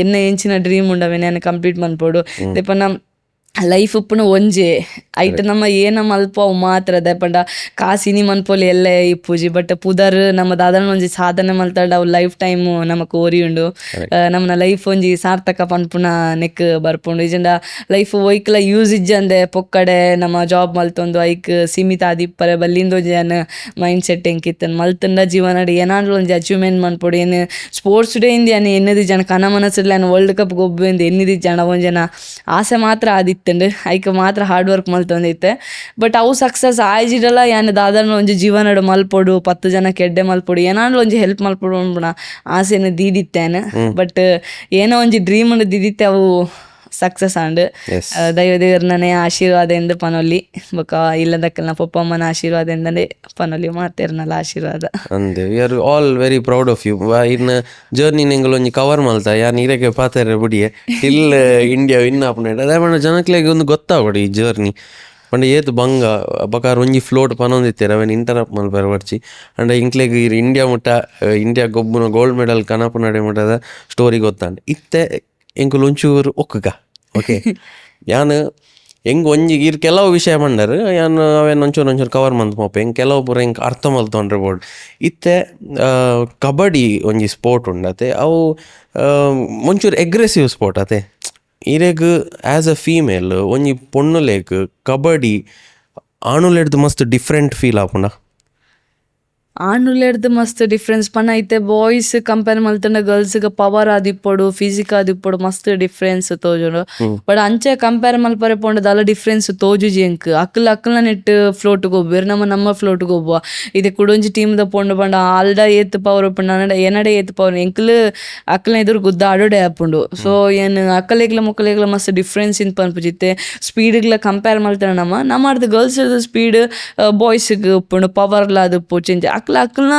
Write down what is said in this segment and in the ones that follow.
ಎನ್ನ ಎಂಚಿನ ಡ್ರೀಮ್ ಉಂಡವೆ ನಾನು ಕಂಪ್ಲೀಟ್ ಮನ್ಪೋಡು ದೇಪನ ಲೈಫ್ ಉಪ್ಪುನ ಒಂಜೆ ಐಟ್ ನಮ್ಮ ಏನ ಮಲ್ಪ ಅವು ಮಾತ್ರ ದಯಪಂಡ ಕಾಸಿನಿ ಮನ್ಪೊಲಿ ಎಲ್ಲ ಇಪ್ಪುಜಿ ಬಟ್ ಪುದರ್ ನಮ್ಮ ದಾದನ ಒಂಜಿ ಸಾಧನೆ ಮಲ್ತಾಡ ಅವು ಲೈಫ್ ಟೈಮ್ ನಮಕ್ ಓರಿ ಉಂಡು ನಮ್ಮನ ಲೈಫ್ ಒಂಜಿ ಸಾರ್ಥಕ ಪನ್ಪುನ ನೆಕ್ ಬರ್ಪುಂಡು ಇಜಂಡ ಲೈಫ್ ಒಯ್ಕಲ ಯೂಸ್ ಇಜ್ಜಂದೆ ಪೊಕ್ಕಡೆ ನಮ್ಮ ಜಾಬ್ ಮಲ್ತೊಂದು ಐಕ್ ಸೀಮಿತ ಆದಿಪ್ಪರೆ ಬಲ್ಲಿಂದ ಒಂಜಿ ಮೈಂಡ್ ಸೆಟ್ ಎಂಕಿತ್ತನ್ ಮಲ್ತಂಡ ಜೀವನಡ್ ಏನಾದ್ರು ಒಂಜಿ ಅಚೀವ್ಮೆಂಟ್ ಮನ್ಪೊಡು ಏನು ಸ್ಪೋರ್ಟ್ಸ್ ಡೇ ಇಂದ ಏನು ಎನ್ನದಿ ಜನ ಕನ ಮನಸ್ಸಲ್ಲಿ ವರ್ಲ್ಡ್ ಕಪ್ ಗೊಬ್ಬೆಂದು ಎನ್ನಿದಿ ಜನ ಒಂಜನ ಆಸೆ ಮಾತ್ರ ಆದಿತ್ತಂಡು ಐಕ್ ಮಾತ್ರ ಹಾರ್ಡ್ ವರ್ಕ್ ಮಲ್ತೊಂದೈತೆ ಬಟ್ ಅವು ಸಕ್ಸಸ್ ಆಯ್ಜಿಡಲ್ಲ ಏನು ದಾದನ ಒಂಜಿ ಜೀವನಡ್ ಮಲ್ಪೊಡು 10 ಜನಕ್ಕೆ ಎಡ್ಡೆ ಮಲ್ಪೊಡು ಏನಾದ್ರು ಒಂಜಿ ಹೆಲ್ಪ್ ಮಲ್ಪೊಡು ಅನ್ಪುಣ ಆಸೆನ ದೀದಿತ್ತೇನೆ ಬಟ್ ಏನೋ ಒಂಜಿ ಡ್ರೀಮ್ ದೀದಿತ್ತೆ ಅವು ಸಕ್ಸಸ್ ಆಂಡ್ ದೈವ ದೇವ್ರನೇ ಆಶೀರ್ವಾದದಿಂದ ಪನೊಲಿ ಬೊಕ ಇಲ್ಲದಕ್ಕಲ್ಲ ಪಪ್ಪ ಅಮ್ಮನ ಆಶೀರ್ವಾದದಿಂದನೇ ಪನೊಲಿ ಮಾತೇರ್ನಲ್ಲ ಆಶೀರ್ವಾದ ಅಂದೆ we are all very proud of you ಇನ್ನು ಜರ್ನಿ ನಿಂಗಳು ಒಂಜಿ ಕವರ್ ಮಲ್ತಾ ಯಾನ್ ಇರಕ್ಕೆ ಪಾತಾರೆ ಬಿಡಿಯೆ ಟಿಲ್ ಇಂಡಿಯಾ ವಿನ್ ಆಪುಂಡು ಅದೇ ಮಾಡ ಜನಕ್ಲೆಗ್ ಒಂದು ಗೊತ್ತಾಗ್ಬಿಡಿ ಈ ಜರ್ನಿ ಪಂಡ ಏತು ಬಂಗ ಬಕಾರ ಒಂಜಿ ಫ್ಲೋಟ್ ಪನೊಂದಿತ್ತೇರ ಅವೇನು ಇಂಟರಪ್ಟ್ ಮಲ್ಪೇರ ಬರ್ಚಿ ಅಂಡ ಇಂಕ್ಲೆಗ್ ಇಂಡಿಯಾ ಮುಟ್ಟ ಇಂಡಿಯಾ ಗೊಬ್ಬುನ ಗೋಲ್ಡ್ ಮೆಡಲ್ ಕನಪುನಡೆ ಮುಟ್ಟದ ಸ್ಟೋರಿ ಗೊತ್ತಾಂಡ್ ಇತ್ತೆ ಎಂಕುಲು ಒಂಚೂರು ಒಕ್ಕಗ ಓಕೆ ಯಾನು ಹೆಂಗೆ ಒಂಜಿ ಇರ್ ಕೆಲವು ವಿಷಯ ಮಂಡರು ಯಾನು ಅವೇನು ಒಂಚೂರು ಕವರ್ ಮಂತ್ ಮೋಪ ಹೆಂಗೆ ಕೆಲವು ಪೂರ ಹೆಂಗೆ ಅರ್ಥ ಮಲ್ತೊಂಡ್ರೆ ಬೋರ್ಡ್ ಇತ್ತೆ ಕಬಡ್ಡಿ ಒಂಜಿ ಸ್ಪೋರ್ಟ್ ಉಂಡತೆ ಅವು ಒಂಚೂರು ಎಗ್ರೆಸಿವ್ ಸ್ಪೋರ್ಟ್ ಅತೆ ಇರೆಗ್ ಆ್ಯಸ್ ಅ ಫೀಮೇಲ್ ಒಂಜಿ ಪೊಣ್ಣುಲೇಗ್ ಕಬಡ್ಡಿ ಆಣುಲೆಡ್ದು ಮಸ್ತ್ ಡಿಫ್ರೆಂಟ್ ಫೀಲ್ ಆಪುಂಡ ಆಣುಲೆಡ್ದು ಮಸ್ತ್ ಡಿಫ್ರೆನ್ಸ್ ಪನ ಐತೆ ಬಾಯ್ಸ್ ಕಂಪೇರ್ ಮಲ್ತಂಡ ಗರ್ಲ್ಸ್ಗೆ ಪವರ್ ಆದಿಪ್ಪಡು ಫಿಸಿಕ್ ಆದಿಪ್ಪಡು ಮಸ್ತ್ ಡಿಫ್ರೆನ್ಸ್ ತೋಜುಂಡು ಬಟ್ ಅಂಚೆ ಕಂಪೇರ್ ಮಲ್ಪರೆ ಪೋಂಡ ದಾಲ ಡಿಫ್ರೆನ್ಸ್ ತೋಜುಜಿ ಎಂಕ್ ಅಕ್ಕಲ್ನ ನೆಟ್ ಫ್ಲೋಟ್ ಗೊಬ್ಬರು ನಮ್ಮ ಫ್ಲೋಟ್ ಗೊಬ್ಬುವ ಇದೆ ಕುಡೊಂಜಿ ಟೀಮ್ದ ಪೋಂಡು ಪಂಡ ಆಲ್ಡ ಏತ್ ಪವರ್ ಉಪ್ಪುಂಡು ಏನಡೆ ಏತ್ ಪವರ್ ಎಂಕ್ಲು ಅಕ್ಕಲ್ನ ಎದುರು ಗುದ್ದ ಆಡೋಡೆ ಆಪುಂಡು ಸೊ ಏನು ಅಕ್ಕಲೇಗ್ಲ ಮುಕ್ಕಲೇಗ್ಲ ಮಸ್ತ್ ಡಿಫ್ರೆನ್ಸ್ ಇಂತ ಪನ್ಪುಜಿತ್ತೆ ಸ್ಪೀಡ್ಗ್ಲ ಕಂಪೇರ್ ಮಲ್ತಾರ ನಮ್ಮ ಅರ್ಧ ಗರ್ಲ್ಸ್ ಸ್ಪೀಡ್ ಬಾಯ್ಸ್ಗೆ ಉಪ್ಪುಂಡು ಪವರ್ಲ ಅದು ಚೇಂಜ್ ಅಕ್ಕಲ್ನ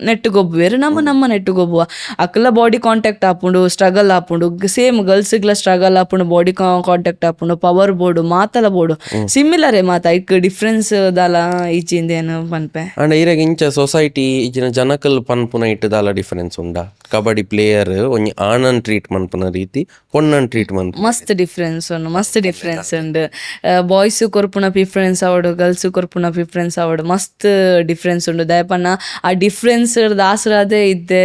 ನೆಟ್ ಗೊಬ್ಬುವೇರು ನಮ್ಮ ನೆಟ್ ಗೊಬ್ಬುವ ಅಕ್ಕಲ ಬಾಡಿ ಕಾಂಟ್ಯಾಕ್ಟ್ ಆಪುಂಡು ಸ್ಟ್ರಗಲ್ ಆಪುಂಡು ಸೇಮ್ ಗರ್ಲ್ಸ್ಗ್ಲ ಸ್ಟ್ರಗಲ್ ಆಪುಂಡು ಬಾಡಿ ಕಾಂಟ್ಯಾಕ್ಟ್ ಆಪುಂಡು ಪವರ್ ಬೋರ್ಡು ಮಾತಲ ಬೋರ್ಡು ಸಿಮಿಲರೇ ಮಾತ ಐಕ್ ಡಿಫ್ರೆನ್ಸ್ ದಾಲ ಈಚಿಂದ ಏನು ಪನ್ಪೆ ಅಂಡ ಇರಾಗ ಇಂಚ ಸೊಸೈಟಿ ಈಚಿನ ಜನಕಲ್ ಪನ್ಪುನ ಇಟ್ಟು ದಾಲ ಡಿಫರೆನ್ಸ್ ಉಂಡ ಕಬಡ್ಡಿ ಪ್ಲೇಯರ್ ಒಂಜಿ ಆಣನ್ ಟ್ರೀಟ್ ಮನ್ಪುನ ರೀತಿ ಪೊಣ್ಣನ್ ಟ್ರೀಟ್ ಮನ್ಪುನ ಮಸ್ತ್ ಡಿಫ್ರೆನ್ಸ್ ಉಂಡು ಬಾಯ್ಸ್ ಕೊರ್ಪುನ ಪ್ರಿಫರೆನ್ಸ್ ಆವಡು ಗರ್ಲ್ಸ್ ಕೊರ್ಪುನ ಪ್ರಿಫರೆನ್ಸ್ ಆವಡು ಮಸ್ತ್ ಡಿಫ್ರೆನ್ಸ್ ಉಂಡು ದಯಪನ್ನ ಆ ಡಿಫ್ರೆನ್ಸ್ ದಾಸರಾದೆ ಇತ್ತೆ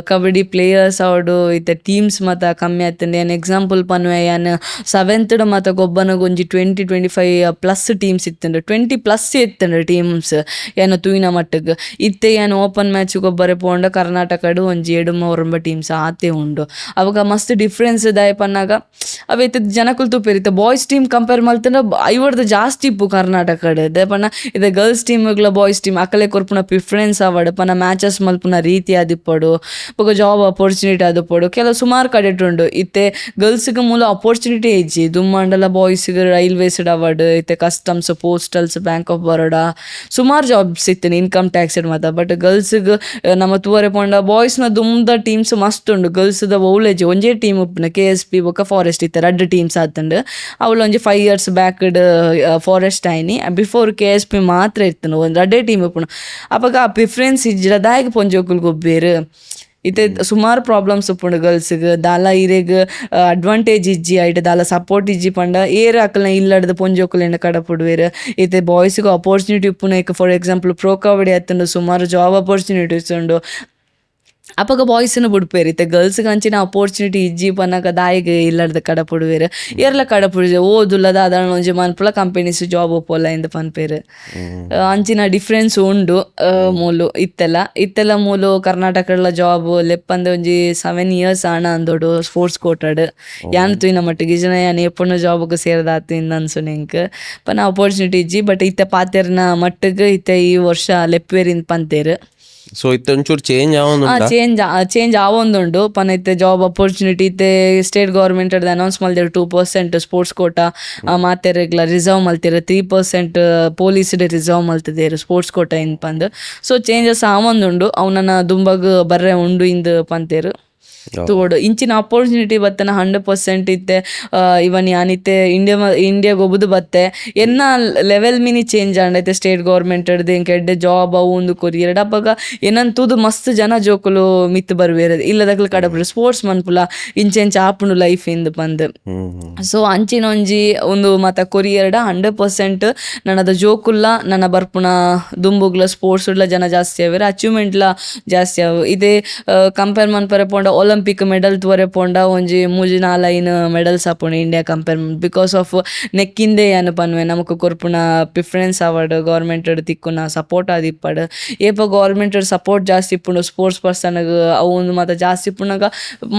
ಕಬಡ್ಡಿ ಪ್ಲೇಯರ್ಸ್ ಆವಡು ಇತ್ತೆ ಟೀಮ್ಸ್ ಮಾತ ಕಮ್ಮಿ ಆಯ್ತಂಡೆ ಏನು ಎಕ್ಸಾಂಪಲ್ ಪನ್ವೆ ಏನು 7th ಮಾತ ಗೊಬ್ಬನಗ ಒಂಜಿ 20-25+ ಟೀಮ್ಸ್ ಇತ್ತಂಡು 20+ ಇತ್ತಂಡು ಟೀಮ್ಸ್ ಏನು ತೂಯಿನ ಮಟ್ಟಗ್ ಇತ್ತೆ ಏನು ಓಪನ್ ಮ್ಯಾಚ್ ಗೊಬ್ಬರೆ ಪೋಂಡ ಕರ್ನಾಟಕಡು ಒಂಜಿ 2-3 ಟೀಮ್ಸ್ ಆತೆ ಉಂಡು ಅವಾಗ ಮಸ್ತ್ ಡಿಫ್ರೆನ್ಸ್ ದಾಯಪನ್ನಾಗ ಅವೈತೆ ಜನಕುಲ್ ತುಪ್ಪೇರಿತ್ತೆ ಬಾಯ್ಸ್ ಟೀಮ್ ಕಂಪೇರ್ ಮಲ್ತಂಡ ಐವರ್ದು ಜಾಸ್ತಿ ಇಪ್ಪು ಕರ್ನಾಟಕಡ್ ದಯಪನ್ನ ಇದೆ ಗರ್ಲ್ಸ್ ಟೀಮ್ಗಳ ಬಾಯ್ಸ್ ಟೀಮ್ ಅಕಲೆ ಕೊರ್ಪುನ ಪ್ರಿಫರೆನ್ಸ್ ಆವಡು ಪನ ಮ್ಯಾಚಸ್ ಮಲ್ಪುನ ರೀತಿ ಆದಿಪ್ಪಡು ಬೊಕ ಜಾಬ್ ಅಪರ್ಚುನಿಟಿ ಆದಿಪ್ಪಡು ಕೆಲವು ಸುಮಾರು ಕಡೆಟ್ ಉಂಡು ಇತ್ತೆ ಗರ್ಲ್ಸ್ಗೆ ಮೂಲ ಅಪರ್ಚುನಿಟಿ ಇಜ್ಜಿ ದುಮ್ಮಂಡಲ ಬಾಯ್ಸ್ಗೆ ರೈಲ್ವೇಸ್ ಅವಾರ್ಡ್ ಇತ್ತೆ ಕಸ್ಟಮ್ಸ್ ಪೋಸ್ಟಲ್ಸ್ ಬ್ಯಾಂಕ್ ಆಫ್ ಬರೋಡಾ ಸುಮಾರು ಜಾಬ್ಸ್ ಇತ್ತು ಇನ್ಕಮ್ ಟ್ಯಾಕ್ಸ್ ಮಾತ ಬಟ್ ಗರ್ಲ್ಸ್ಗೆ ನಮ್ಮ ತೂವರೆ ಪೋಂಡ ಬಾಯ್ಸ್ನ ದುಮ್ದ ಟೀಮ್ಸ್ ಮಸ್ತ್ ಉಂಡು ಗರ್ಲ್ಸ್ದ ಬೌಲೇಜ್ ಒಂಜೇ ಟೀಮ್ ಉಪ್ಪುನ KSP ಬೊಕ ಫಾರೆಸ್ಟ್ ಇತ್ತೆ 2 ಟೀಮ್ಸ್ ಆತಂಡು ಅವಳು ಒಂಜಿ 5 years ಬ್ಯಾಕ್ಡ್ ಫಾರೆಸ್ಟ್ ಆಯ್ನಿ ಬಿಫೋರ್ KSP ಮಾತ್ರ ಇರ್ತನು ಒಂದು 2 ಟೀಮ್ ಉಪ್ಪುನು ಅವಾಗ ಆ ಪ್ರಿಫರೆನ್ಸ್ ಇಜ್ಜದಾಗಿ ಪೊಂಜೋಕುಲ್ ಗೊಬ್ಬೇರು ಇತ್ತೆ ಸುಮಾರು ಪ್ರಾಬ್ಲಮ್ಸ್ ಉಪ್ಪುಂಡು ಗರ್ಲ್ಸ್ಗೆ ದಾಲ ಇರೆಗ್ ಅಡ್ವಾಂಟೇಜ್ ಇಜ್ಜಿ ಐಟ್ ದಾಲ ಸಪೋರ್ಟ್ ಇಜ್ಜಿ ಪಂಡ ಏರ್ ಅಕಲ್ನ ಇಲ್ಲಡ್ದು ಪೊಂಜೋಕುಲೆಂಡ ಕಡಪುಡುವೇರು ಇತ್ತೆ ಬಾಯ್ಸ್ಗೆ ಅಪರ್ಚುನಿಟಿ ಉಪ್ಪುನ ಫಾರ್ ಎಕ್ಸಾಂಪಲ್ ಪ್ರೋ ಕಬಡ್ಡಿ ಆತಂಡು ಸುಮಾರು ಜಾಬ್ ಅಪರ್ಚುನಿಟೀಸ್ ಉಂಡು ಅವಾಗ ಬಾಯ್ಸ್ನ ಬಿಡ್ಪೇರು ಇತ್ತೆ ಗರ್ಲ್ಸ್ಗೆ ಅಂಚಿನ ಅಪರ್ಚುನಿಟಿ ಇಜ್ಜಿ ಪನ್ನಗ ದಾಯಿಗೆ ಇಲ್ಲಡ್ದು ಕಡಪುಡುವೇರು ಏರ್ಲ ಕಡಪುಡಿದೆ ಓದುಲ್ಲದ ಅದನ್ನ ಒಂಜಿ ಮನ್ಪುಲ ಕಂಪೆನೀಸ್ ಜಾಬ್ ಒಪ್ಪೋಲ್ಲ ಇಂದ ಪನ್ಪೇರು ಅಂಚಿನ ಡಿಫ್ರೆನ್ಸ್ ಉಂಡು ಮೂಲು ಇತ್ತೆಲ್ಲ ಮೂಲು ಕರ್ನಾಟಕಡ್ಲ ಜಾಬ್ ಲೆಪ್ಪಂದೆ ಒಂಜಿ 7 years ಆಣ ಅಂದೋಡು ಸ್ಪೋರ್ಟ್ಸ್ ಕೋಟಡ್ ಯಾನ್ ತೂಯಿನ ಮಟ್ಟಿಗೆ ಜನ ಯಾನ್ ಎಪ್ಪುನ ಜಾಬ್ಗೆ ಸೇರಿದಾತು ಇಂದ ಅನ್ಸುನೆ ಇಂಕ್ ಪನ ಅಪರ್ಚುನಿಟಿ ಇಜ್ಜಿ ಬಟ್ ಇತ್ತೆ ಪಾತೆರ್ನ ಮಟ್ಟಿಗೆ ಇತ್ತೆ ಈ ವರ್ಷ ಲೆಪ್ಪೇರಿಂದ ಪಂತೇರು ಸೊ ಇತ್ತೆ ಒಂಚೂರು ಚೇಂಜ್ ಆವೊಂದುಂಡು ಪನ ಇತ್ತೆ ಜಾಬ್ ಅಪರ್ಚುನಿಟಿ ಇತ್ತೆ ಸ್ಟೇಟ್ ಗೌರ್ಮೆಂಟ್ ಅನೌನ್ಸ್ ಮಲ್ತಿರು 2% ಸ್ಪೋರ್ಟ್ಸ್ ಕೋಟಾ ಮಾತೆ ರೆಗ್ಯುಲರ್ ರಿಸರ್ವ್ ಮಲ್ತಿರು 3% ಪೊಲೀಸ್ ರಿಸರ್ವ್ ಮಲ್ತಿದ್ದೇರು ಸ್ಪೋರ್ಟ್ಸ್ ಕೋಟಾ ಇಂದ್ ಪಂದ್ ಸೊ ಚೇಂಜಸ್ ಆವೊಂದುಂಡು ಅವನನ್ನ ದುಂಬಗ್ ಬರ್ರೆ ಉಂಡು ಇಂದ್ ಪಂತೇರು ತೋಡು ಇಂಚಿನ ಅಪರ್ಚುನಿಟಿ ಬತ್ತನ 100% ಇತ್ತೆ. ಇವನ್ ಯಾನಿತ್ತೆ ಇಂಡಿಯಾಗ ಒಬ್ಬದು ಬತ್ತೆ ಎನ್ನ ಲೆವೆಲ್ ಮಿನಿ ಚೇಂಜ್ ಆಂಡೈತೆ ಸ್ಟೇಟ್ ಗೌರ್ಮೆಂಟ್ ಹಿಡ್ದು ಇಂಕ ಎಡ್ಡೆ ಜಾಬ್ ಅವು ಒಂದು ಕೊರಿಯರ್ ಅಪ್ಪಾಗ ಏನನ್ ತೂದು ಮಸ್ತ್ ಜನ ಜೋಕುಲು ಮಿತ್ತು ಬರ್ವೇರ ಇಲ್ಲದಕ್ಲು ಕಡಬ್ರು ಸ್ಪೋರ್ಟ್ಸ್ ಮನ್ಪುಲ ಇಂಚೆಂಚ ಆಪುಂಡು ಲೈಫ್ ಇಂದು ಬಂದು. ಸೊ ಅಂಚಿನ ಒಂಜಿ ಒಂದು ಮಾತ ಕೊರಿಯರ್ಡ 100% ನನ್ನದ ಜೋಕುಲ್ಲ ನನ್ನ ಬರ್ಪುನ ದುಂಬುಗ್ಲ ಸ್ಪೋರ್ಟ್ಸ್ ಉಡ್ಲ ಜನ ಜಾಸ್ತಿ ಆವೇರ ಅಚೀವ್ಮೆಂಟ್ಲ ಜಾಸ್ತಿ ಆವು. ಇದೇ ಕಂಪೇರ್ ಮನ್ಪರೆ ಪೋಂಡ ಒಲಿಂಪಿಕ್ ಮೆಡಲ್ ತೂವರೆ ಪೋಂಡ ಒಂಜಿ 3-4 ಮೆಡಲ್ಸ್ ಆಪುಂಡು ಇಂಡಿಯಾ ಕಂಪೇರ್ ಬಿಕಾಸ್ ಆಫ್ ನೆಕ್ಕಿಂದೆ ಏನು ಪನ್ವೆ ನಮಕ್ ಕೊರ್ಪುನ ಪ್ರಿಫರೆನ್ಸ್ ಆವಡ್ ಗೌರ್ಮೆಂಟ್ ತಿಕ್ಕುನ ಸಪೋರ್ಟ್ ಆದಿಪ್ಪಡ್ ಏಪ ಗೌರ್ಮೆಂಟ್ ಸಪೋರ್ಟ್ ಜಾಸ್ತಿ ಇಪ್ಪುಂಡು ಸ್ಪೋರ್ಟ್ಸ್ ಪರ್ಸನ್ಗ್ ಅವು ಒಂದು ಮಾತ ಜಾಸ್ತಿ ಇಪ್ಪುನಾಗ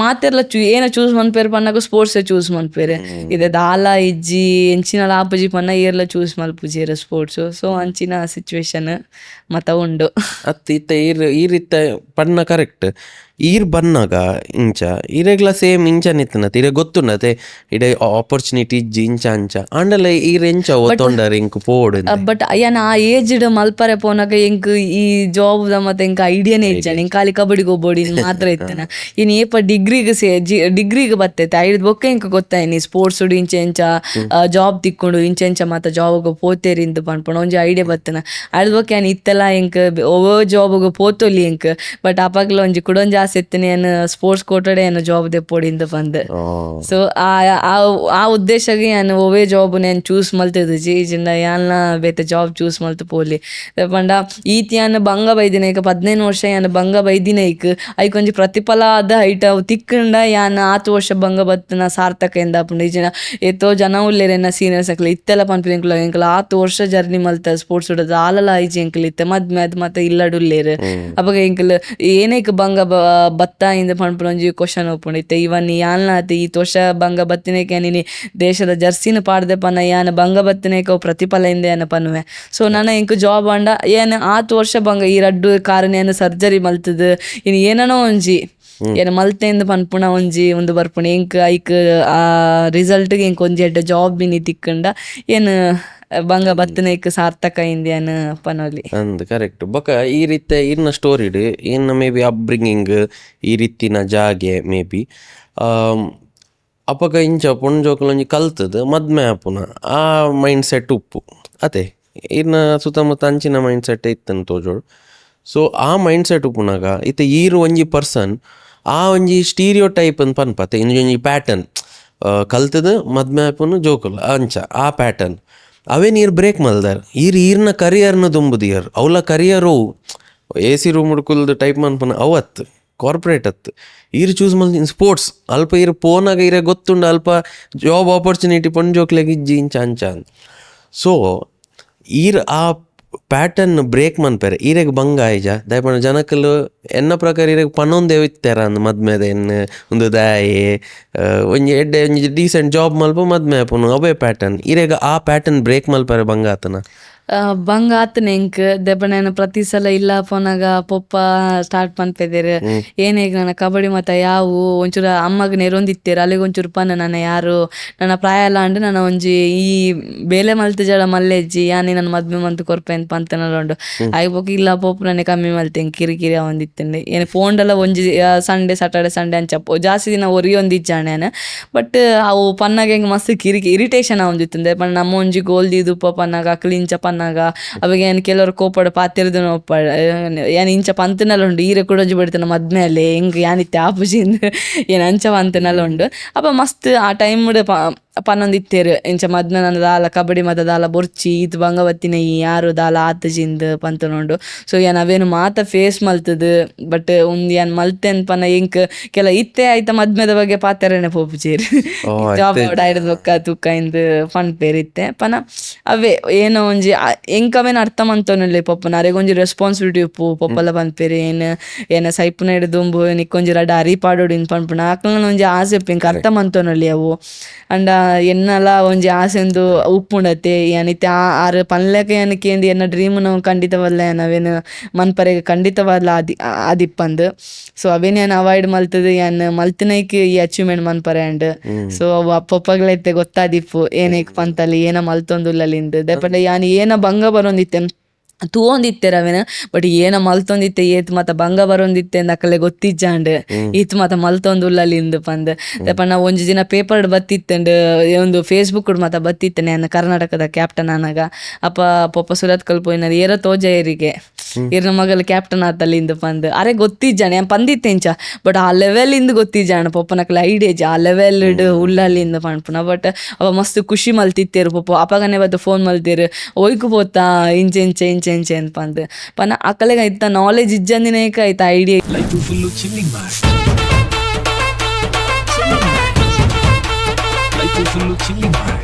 ಮಾತೆಲ್ಲ ಏನ ಚೂಸ್ ಮನ್ಪೇರು ಪನ್ನಾಗ ಸ್ಪೋರ್ಟ್ಸೇ ಚೂಸ್ ಮನ್ಪೇರೆ. ಇದೆ ದಾಲ ಇಜ್ಜಿ ಎಂಚಿನ ಆಪಜಿ ಪನ್ನ ಏರ್ಲ ಚೂಸ್ ಮಲ್ಪುಜೇರ ಸ್ಪೋರ್ಟ್ಸು. ಸೊ ಅಂಚಿನ ಸಿಚುವೇಶನ್ ಮತ ಉಂಡು ಅತ್ತ ಈ ರೀತ ಪನ್ನ ಕರೆಕ್ಟ್ ಈರ್ ಬನ್ನಾಗ ಇಂಚ ಇರೆಗ್ಲ ಸೇಮ್ ಇಂಚನಿತ್ತನತೆ ಇರೆ ಗೊತ್ತುಂಡತೆ ಇಡೆ ಆಪರ್ಚುನಿಟಿ ಇಜ್ಜಿ ಇಂಚ ಅಂಚ ಆಂಡಲ ಈರ್ ಎಂಚ ಒತ್ತೊಂಡಾರ ಇಂಕ್ ಪೋಡ್ ಬಟ್ ಅಯ್ಯನ ಆ ಏಜ್ಡ್ ಮಲ್ಪರೆ ಪೋನಾಗ ಎಂಕ್ ಈ ಜಾಬ್ ಮತ್ತೆ ಎಂಕ್ ಐಡಿಯಾನೇ ಇಜ್ಜಾನ ಎಂಕ್ ಖಾಲಿ ಕಬಡ್ಡಿಗೆ ಹೋಗ್ಬೋಡಿ ಮಾತ್ರ ಇತ್ತನ ಇನ್ ಏಪ ಡಿಗ್ರಿಗೆ ಬತ್ತೈತೆ ಐದ್ ಬೊಕ್ಕ ಎಂಕ್ ಗೊತ್ತಾಯ್ನಿ ಸ್ಪೋರ್ಟ್ಸ್ ಇಂಚೆ ಎಂಚ ಜಾಬ್ ತಿಕ್ಕೊಂಡು ಇಂಚೆ ಎಂಚ ಮಾತ ಜಾಬ್ಗೆ ಪೋತೇರಿಂದು ಪನ್ಪಣ ಒಂಜಿ ಐಡಿಯಾ ಬತ್ತನ ಐದ್ ಬೊಕ್ಕ ಏನ್ ಇತ್ತೆಲ್ಲ ಎಂಕ್ ಓವೋ ಜಾಬ್ಗೆ ಪೋತೊಲಿ ಎಂಕ್ ಬಟ್ ಅಪಾಗ್ಲ ಒಂಜಿ ಕುಡೊಂಜಿ ಆಸೆ ಇತ್ತನೆ ಏನು ಸ್ಪೋರ್ಟ್ಸ್ ಕೋಟಡೆ ಏನು ಜಾಬ್ ದೆಪ್ಪೋಡಿಂದ ಬಂದೆ. ಸೊ ಆ ಉದ್ದೇಶಗೆ ನಾನು ಓವೇ ಜಾಬ್ ನಾನು ಚೂಸ್ ಮಲ್ತಿದ್ದು ಈಜಿಂದ ಯಾನ್ನ ಬೇತೆ ಜಾಬ್ ಚೂಸ್ ಮಲ್ತು ಪೋಲಿ ಪಂಡ ಈತಿ ಯಾನು ಬಂಗ ಬೈದಿನ ಈಗ 15 ವರ್ಷ ಯಾನು ಬಂಗ ಬೈದಿನ ಈಗ ಐಕೊಂಜಿ ಪ್ರತಿಫಲ ಆದ ಐಟ ತಿಕ್ಕಂಡ ಯಾನ್ 10 ವರ್ಷ ಬಂಗ ಬತ್ತನ ಸಾರ್ಥಕ ಎಂದ ಪುಂಡ ಈಜಿನ ಎತ್ತೋ ಜನ ಉಲ್ಲೇರೆನ ಸೀನಿಯರ್ಸ್ ಹಾಕ್ಲ ಇತ್ತೆಲ್ಲ ಪನ್ಪಿಂಕ್ಲ ಎಂಕ್ಲ 10 ವರ್ಷ ಜರ್ನಿ ಮಲ್ತ ಸ್ಪೋರ್ಟ್ಸ್ ಉಡೋದು ಆಲಲ ಐಜಿ ಎಂಕ್ಲ ಇತ್ತೆ ಮದ್ಮೆ ಅದು ಮತ್ತೆ ಇಲ್ಲಡುಲ್ಲೇರು ಅವಾಗ ಎಂಕ್ಲ ಏನಕ್ಕೆ ಬಂಗ ಬತ್ತ ಇಂದ ಪನ್ಪುನ ಒಂಜಿ ಕ್ವಶನ್ ಒಪ್ಪುಂಡಿತ್ತೆ ಇವನ್ ಯಾನ್ಲ ಆತಿ ಈ ತೋಷ ಬಂಗ ಬತ್ತಿನೇಕೆ ನೀನು ದೇಶದ ಜರ್ಸಿನ ಪಾಡ್ದೆ ಪನ್ನ ಯಾನ್ ಬಂಗ ಬತ್ತಿನೇಕ ಪ್ರತಿಫಲ ಇಂದ ಏನ ಪನ್ವೆ. ಸೊ ನಾನು ಎಂಕ್ ಜಾಬ್ ಆಂಡ ಏನ್ 10 ವರ್ಷ ಬಂಗ ಈ ರಡ್ಡು ಕಾರಣ ಏನು ಸರ್ಜರಿ ಮಲ್ತದ ಇನ್ ಏನನೋ ಒಂಜಿ ಏನು ಮಲ್ತೆಂದು ಪನ್ಪುಣ ಒಂಜಿ ಒಂದು ಬರ್ಪುಣ ಎಂಕ್ ಐಕ್ ಆ ರಿಸಲ್ಟ್ಗೆ ಎಂಕ್ ಒಂಜಿ ಎಡ್ಡೆ ಜಾಬ್ ಬಿನಿ ತಿಕ್ಕಂಡ ಏನು ಬಂಗ ಬತ್ತನೇಕ್ ಸಾರ್ಥಕ ಇಂದ್ಯಾನ ಪನೋಲಿ ಅಂದ್ ಕರೆಕ್ಟ್ ಬೊಕ ಈ ರೀತಿ ಇರ್ನ ಸ್ಟೋರಿಡ್ ಇನ್ನ ಮೇ ಬಿ ಅಪ್ಬ್ರಿಂಗಿಂಗ್ ಈ ರೀತಿನ ಜಾಗೆ ಮೇ ಬಿ ಅಪಗ ಇಂಚ ಪೊಂಜೋಕುಲೊಂಜಿ ಕಲ್ತದ ಮದ್ಮೆ ಆಪುನ ಆ ಮೈಂಡ್ ಸೆಟ್ ಉಪ್ಪು ಅದೇ ಇರ್ನ ಸುತ್ತಮುತ್ತ ಅಂಚಿನ ಮೈಂಡ್ ಸೆಟ್ ಇತ್ತಂತ ತೋಜೋಡು. ಸೊ ಆ ಮೈಂಡ್ ಸೆಟ್ ಉಪ್ಪುನಾಗ ಇತ್ತೆ ಈರು ಒಂಜಿ ಪರ್ಸನ್ ಆ ಒಂಜಿ ಸ್ಟೀರಿಯೋ ಟೈಪ್ ಅಂತ ಪನ್ಪತ್ತೆ ಇಂಜೊಂಜಿ ಪ್ಯಾಟರ್ನ್ ಕಲ್ತದ ಮದ್ಮೆ ಆಪುನು ಜೋಕುಲ ಅಂಚ ಆ ಪ್ಯಾಟರ್ನ್ ಅವೇ ನೀರು ಬ್ರೇಕ್ ಮಲ್ದಾರ ಈರ್ನ ಕರಿಯರ್ನ ದುಂಬುದಿಯರ್ ಅವಲ ಕರಿಯರು AC ರೂಮ್ ಹುಡ್ಕುಲ್ದು ಟೈಪ್ ಮನ್ಪನ ಅವತ್ತು ಕಾರ್ಪೊರೇಟ್ ಅತ್ತು ಈರು ಚೂಸ್ ಮಲ್ತೀನಿ ಸ್ಪೋರ್ಟ್ಸ್ ಅಲ್ಪ ಇರು ಪೋನಾಗ ಇರ ಗೊತ್ತುಂಡು ಅಲ್ಪ ಜಾಬ್ ಆಪರ್ಚುನಿಟಿ ಪೊಂಜೋಕ್ಲೆಗ್ ಇಜ್ಜಿ ಇಂಚ ಅಂಚ. ಸೊ ಈರ್ ಆ ಪ್ಯಾಟರ್ನ್ ಬ್ರೇಕ್ ಮನ್ಪೆರೆ ಈರೆಗ್ ಬಂಗ ಆಯ್ಜ ದಯಪಣ ಜನಕಲು ಎನ್ನ ಪ್ರಕಾರ ಇರೆಗ್ ಪನ್ನೊಂದೇ ಇತ್ತಾರ ಅಂದ್ ಮದ್ಮೆದ ಎನ್ನ ಒಂದು ದಾಯೆ ಒಂಜಿ ಎಡ್ಡೆ ಒಂಜಿ ಡೀಸೆಂಟ್ ಜಾಬ್ ಮಲ್ಪ ಮದ್ಮೆ ಆಪುನು ಅವೇ ಪ್ಯಾಟರ್ನ್ ಇರೆಗ್ ಆ ಪ್ಯಾಟರ್ನ್ ಬ್ರೇಕ್ ಮಲ್ಪರೆ ಬಂಗ ಆತನ ಬಂಗ ಆತನ ಎಂಕ್ ದೆಬ್ಬನ ಪ್ರತಿ ಸಲ ಇಲ್ಲ ಪೋನಾಗ ಪೊಪ್ಪ ಸ್ಟಾರ್ಟ್ ಪನ್ಪೆದೇರು ಏನೇಗ ನನ್ನ ಕಬಡ್ಡಿ ಮತ್ತ ಯಾವು ಒಂಚೂರು ಅಮ್ಮಗ ನೆರೊಂದಿತ್ತೇರು ಅಲ್ಲಿಗೆ ಒಂಚೂರು ಪನ್ನ ನನ್ನ ಯಾರು ನನ್ನ ಪ್ರಾಯ ಎಲ್ಲ ಅಂಡು ನನ್ನ ಒಂಜಿ ಈ ಬೇಲೆ ಮಲ್ತ ಜಡ ಮಲ್ಲೆಜ್ಜಿ ಯಾನಿ ನನ್ನ ಮದ್ಮೆ ಮಂತ್ ಕೊರ್ಪೆ ಅಂತ ಪಂತನಲ್ಲ ಉಂಡು ಆಗ್ಬೋಕ್ ಇಲ್ಲ ಪೊಪ್ಪು ನನಗೆ ಕಮ್ಮಿ ಮಲ್ತೇನೆ ಕಿರಿಕಿರಿ ಅವಂದಿತ್ತೇನೆ ಏನು ಫೋನ್ಡೆಲ್ಲ ಒಂಜಿ ಸಂಡೇ ಸ್ಯಾಟರ್ಡೆ ಸಂಡೇ ಅಂಚ ಜಾಸ್ತಿ ದಿನ ಒರಿ ಒಂದಿಜ್ಜಾಣೆನ ಬಟ್ ಅವು ಪನ್ನಾಗ ಹೆಂಗೆ ಮಸ್ತ್ ಇರಿಟೇಷನ್ ಅವಂದಿತ್ತಂದೆ ಪಣ್ಣ ನಮ್ಮ ಒಂಜಿ ಗೋಲ್ದಿದು ಪನ್ನಾಗ ಅಕ್ಲಿಂಚ ಪನ್ನಾಗ ಅವಾಗ ಏನು ಕೆಲವರು ಕೋಪಡ ಪಾತಿರ್ದು ಒಪ್ಪಾಡ ಏನು ಇಂಚ ಪಂತನೆಲ್ಲ ಉಂಡು ಈರೆ ಕೂಡ ಬಿಡ್ತಾನೆ ಮದ್ಮೆ ಅಲ್ಲಿ ಹೆಂಗೆ ಯಾನಿತ್ತೆ ಆಪುಜಿಂದ ಏನು ಅಂಚ ಪಂತನೆಲ್ಲ ಉಂಡು ಅಪ್ಪ ಮಸ್ತ್ ಆ ಟೈಮ್ ಪನ್ನೊಂದು ಇತ್ತೇರು ಇಂಚ ಮದ್ಮೆ ನನ್ನ ದಾಲ ಕಬಡ್ಡಿ ಮತ ದಾಲ ಬೊರ್ಚಿ ಈತ್ ಬಂಗ ಬತ್ತಿನ ಈ ಯಾರು ದಾಲ ಆತಜಿಂದ ಪಂತನೊಂಡು. ಸೊ ಏನು ಅವೇನು ಮಾತ ಫೇಸ್ ಮಲ್ತದ ಬಟ್ ಒಂದು ಏನು ಮಲ್ತೆ ಅನ್ಪನ ಎಂಕ್ ಕೆಲ ಇತ್ತೆ ಆಯ್ತಾ ಮದ್ಮೆದ ಬಗ್ಗೆ ಪಾತೆರನೆ ಪೋಪುಚೇರಿ ಜಾಬ್ ಡೈರೆಕ್ಟ್ ಬೊಕ್ಕ ತುಕ್ಕ ಇಂದು ಫಂಡ್ ಪೇರಿತ್ತೆ ಪನ ಅವೇ ಏನೋ ಒಂಜಿ ಎಂಕವೇನು ಅರ್ಥ ಮಂತೋನಲ್ಲಿ ಪಪ್ಪನ ಅರೆಗೊಂಜಿ ರೆಸ್ಪಾನ್ಸಿಬಿಲಿಟಿ ಉಪ್ಪು ಪಪ್ಪಲ್ಲ ಪನ್ಪೇರಿ ಏನು ಸೈಪುನ ಹಿಡಿದುಂಬು ನಿಕ್ಕೊಂಜಿ ರಡ್ಡ ಅರಿಪಾಡೋಡು ಇನ್ ಪನ್ಪುನ ಆಕಂಗ ಒಂಜಿ ಆಸೆ ಉಪ್ಪು ಎಂಕ ಅರ್ಥ ಮಂತೋನಲ್ಲಿ ಅವು ಅಂಡ ಎನ್ನಲ ಒಂಜಿ ಆಸೆಂದು ಉಪ್ಪುಂಡತೆ ಏನಿತ್ತೆ ಆರು ಪನ್ಲೆಕ ಏನಕ್ಕೇಂದು ಎನ್ನ ಡ್ರೀಮ್ ನಾವು ಖಂಡಿತವಲ್ಲ ನಾವೇನು ಮನ್ಪರೆಗೆ ಖಂಡಿತವಲ್ಲ ಆದಿಪ್ಪಂದು. ಸೊ ಅವೇನೇನು ಅವಾಯ್ಡ್ ಮಲ್ತದ ಏನು ಮಲ್ತಿನೈಕ್ ಈ ಅಚೀವ್ಮೆಂಟ್ ಮನ್ಪರೆ ಅಂಡ್ ಸೊ ಅವು ಅಪ್ಪಪ್ಪಗಳೈತೆ ಗೊತ್ತಾದಿಪ್ಪು ಏನಕ್ಕೆ ಪಂತಲ್ಲಿ ಏನ ಮಲ್ತೊಂದುಲ್ಲಲಿಂದ ದಯಪಂಡ ಯಾನ್ ಏನ ಬಂಗ ಬರೋಂದಿತ್ತೆ ತೂವೊಂದಿತ್ತೆ ರವೆನ ಬಟ್ ಏನ ಮಲ್ತೊಂದಿತ್ತೆ ಏತ್ ಮಾತ ಭಂಗ ಬರೊಂದಿತ್ತೆ ಅಂದ ಅಕ್ಕಲೆ ಗೊತ್ತಿಜ್ಜಾಂಡ್ ಈತ್ ಮಾತ ಮಲ್ತೊಂದುಲ್ಲಲಿಂದು ಪಂದ್ ಪಂಡ ಒಂಜಿ ದಿನ ಪೇಪರ್ಡ್ ಬತ್ತಿತ್ತಂಡ್ ಒಂದು ಫೇಸ್ಬುಕ್ ಮಾತ ಬತ್ತಿತ್ತೆ ನಾನು ಕರ್ನಾಟಕದ ಕ್ಯಾಪ್ಟನ್ ಆನಾಗ ಅಪ್ಪ ಪೊಪ್ಪ ಸುರತ್ ಕಲ್ಪೋಯ್ನ ಏರ ತೋಜಯರಿಗೆ ಇರ್ನ ಮಗಲ್ ಕ್ಯಾಪ್ಟನ್ ಆತಲ್ಲಿಂದು ಪಂದ್ ಅರೆ ಗೊತ್ತಿಜ್ಜಾಣ ഞാൻ ಪಂದಿತ್ತೆಂಚ ಬಟ್ ಆ ಲೆವೆಲಿಂದ ಗೊತ್ತಿಜ್ಜಾಣ ಪೊಪ್ಪನಕ್ಲ ಐಡಿಯಾ ಆ ಲೆವೆಲ್ ಉಳ್ಳಲ್ಲಿಂದ ಪಂಡ್ಪುನ ಬಟ್ ಅವ ಮಸ್ತ್ ಖುಷಿ ಮಲ್ತಿತ್ತೇರು ಪೊಪ್ಪ ಅಪಗನೆ ಬತ್ತು ಫೋನ್ ಮಲ್ತೇರು ಒಯ್ಕು ಪೋತಾ ಇಂಚೆ ಇಂಚೆ ಇಂಚೆ ಇಂಚೆ ಅಂತ ಪಂದ್ ಪನ ಅಕ್ಕಲೆಗ ಐತ ನಾಲೆಜ್ ಇಜ್ಜಂದಿನೇಕ ಐತ ಐಡಿಯಾ ಲೈಫ್ ಫುಲ್ಲು ಚಿಲ್ಲಿಂಗ್ ಮಾಡ್ ಲೈಫ್ ಫುಲ್ಲು ಚಿಲ್ಲಿಂಗ್ ಮಾಡ್